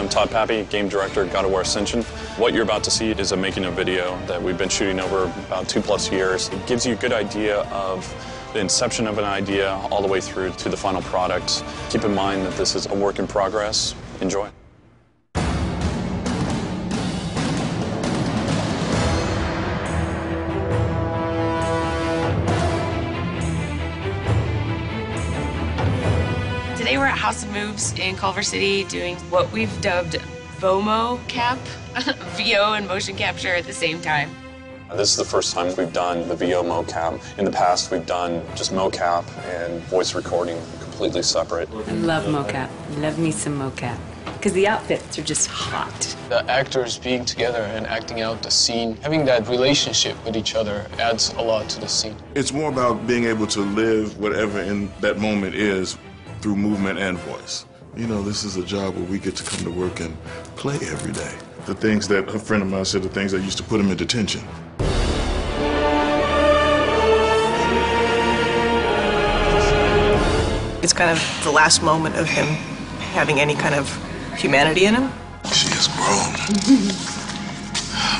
I'm Todd Pappy, game director, God of War Ascension. What you're about to see is a making of video that we've been shooting over about 2+ years. It gives you a good idea of the inception of an idea all the way through to the final product. Keep in mind that this is a work in progress. Enjoy. Today we're at House of Moves in Culver City doing what we've dubbed VOMO cap, VO and motion capture at the same time. This is the first time we've done the VO mocap. In the past we've done just mocap and voice recording completely separate. I love mocap. Love me some mocap. Because the outfits are just hot. The actors being together and acting out the scene, having that relationship with each other adds a lot to the scene. It's more about being able to live whatever in that moment is through movement and voice. You know, this is a job where we get to come to work and play every day. The things that a friend of mine said, the things that used to put him in detention. It's kind of the last moment of him having any kind of humanity in him. She has grown.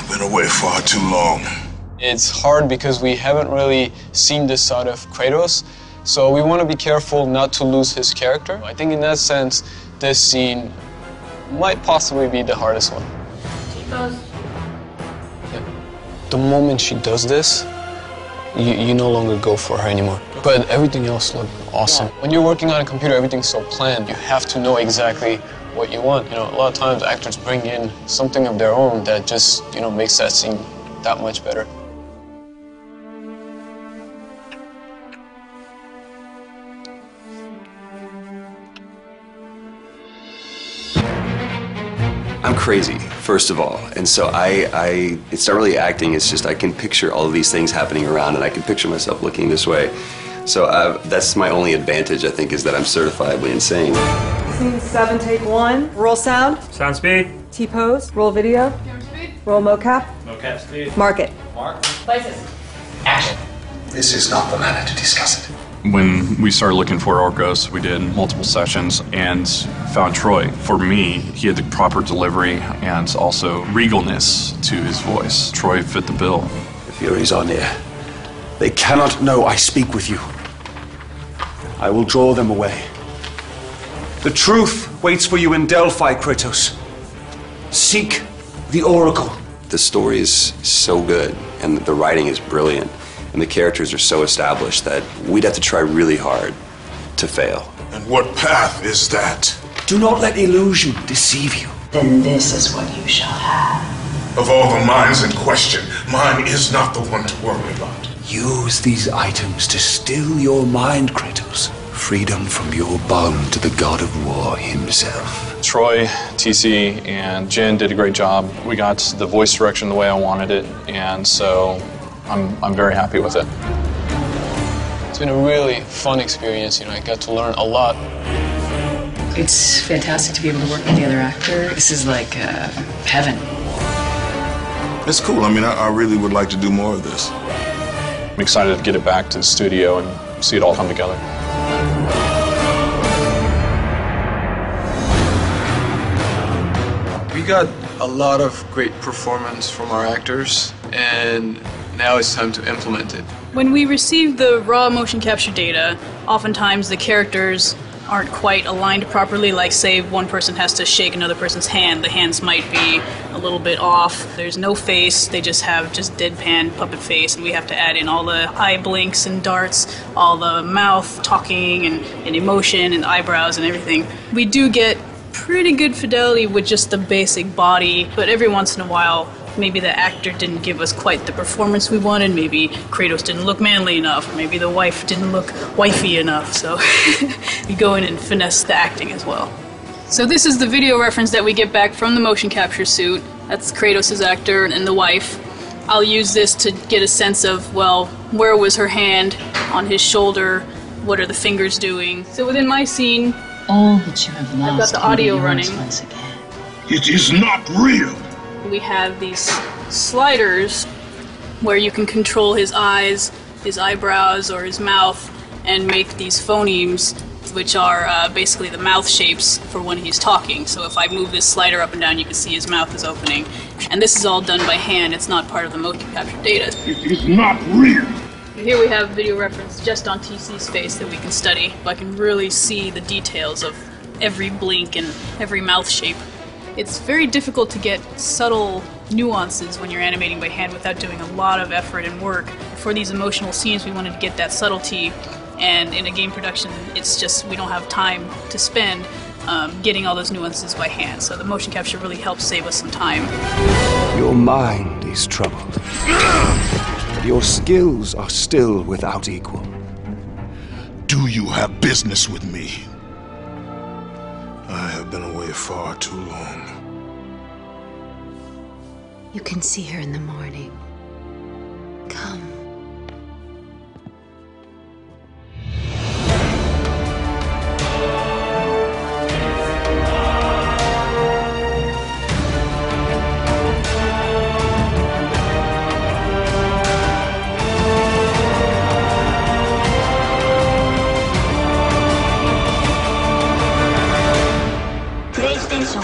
Been away far too long. It's hard because we haven't really seen this side of Kratos, so we want to be careful not to lose his character. I think in that sense, this scene might possibly be the hardest one. Yeah. The moment she does this, you no longer go for her anymore. But everything else looked awesome. When you're working on a computer, everything's so planned. You have to know exactly what you want. You know, a lot of times actors bring in something of their own that just, makes that scene that much better. I'm crazy, first of all, and so it's not really acting, it's just I can picture all of these things happening around and I can picture myself looking this way. So that's my only advantage, I think, is that I'm certifiably insane. Scene 7, take 1. Roll sound. Sound speed. T-pose. Roll video. Speed. Roll mocap. Mocap speed. Mark it. Mark. Places. Action. This is not the manner to discuss it. When we started looking for Orcos, we did multiple sessions and found Troy. For me, he had the proper delivery and also regalness to his voice. Troy fit the bill. The Furies are near. They cannot know I speak with you. I will draw them away. The truth waits for you in Delphi, Kratos. Seek the Oracle. The story is so good and the writing is brilliant. And the characters are so established that we'd have to try really hard to fail. And what path is that? Do not let illusion deceive you. Then this is what you shall have. Of all the minds in question, mine is not the one to worry about. Use these items to still your mind, Kratos. Freedom from your bond to the god of war himself. Troy, TC, and Jen did a great job. We got the voice direction the way I wanted it, and so I'm very happy with it. It's been a really fun experience. I got to learn a lot. It's fantastic to be able to work with the other actor. This is like heaven. It's cool. I mean, I really would like to do more of this. I'm excited to get it back to the studio and see it all come together. We got a lot of great performance from our actors, and now it's time to implement it. When we receive the raw motion capture data, oftentimes the characters aren't quite aligned properly, like say one person has to shake another person's hand, the hands might be a little bit off. There's no face, they just have deadpan puppet face, and we have to add in all the eye blinks and darts, all the mouth talking and emotion and eyebrows and everything. We do get pretty good fidelity with just the basic body, but every once in a while maybe the actor didn't give us quite the performance we wanted, maybe Kratos didn't look manly enough, or maybe the wife didn't look wifey enough, so we go in and finesse the acting as well. So this is the video reference that we get back from the motion capture suit. That's Kratos' actor and the wife. I'll use this to get a sense of, well, where was her hand on his shoulder, what are the fingers doing. So within my scene, all that you have lost, I've got the audio running. Once again. It is not real. We have these sliders where you can control his eyes, his eyebrows, or his mouth and make these phonemes which are basically the mouth shapes for when he's talking. So if I move this slider up and down, you can see his mouth is opening. And this is all done by hand. It's not part of the motion capture data. It is not real. Here we have video reference just on TC's face that we can study. I can really see the details of every blink and every mouth shape. It's very difficult to get subtle nuances when you're animating by hand without doing a lot of effort and work. For these emotional scenes, we wanted to get that subtlety, and in a game production, it's just we don't have time to spend getting all those nuances by hand. So the motion capture really helps save us some time. Your mind is troubled, but your skills are still without equal. Do you have business with me? I have been away far too long. You can see her in the morning. Come. PlayStation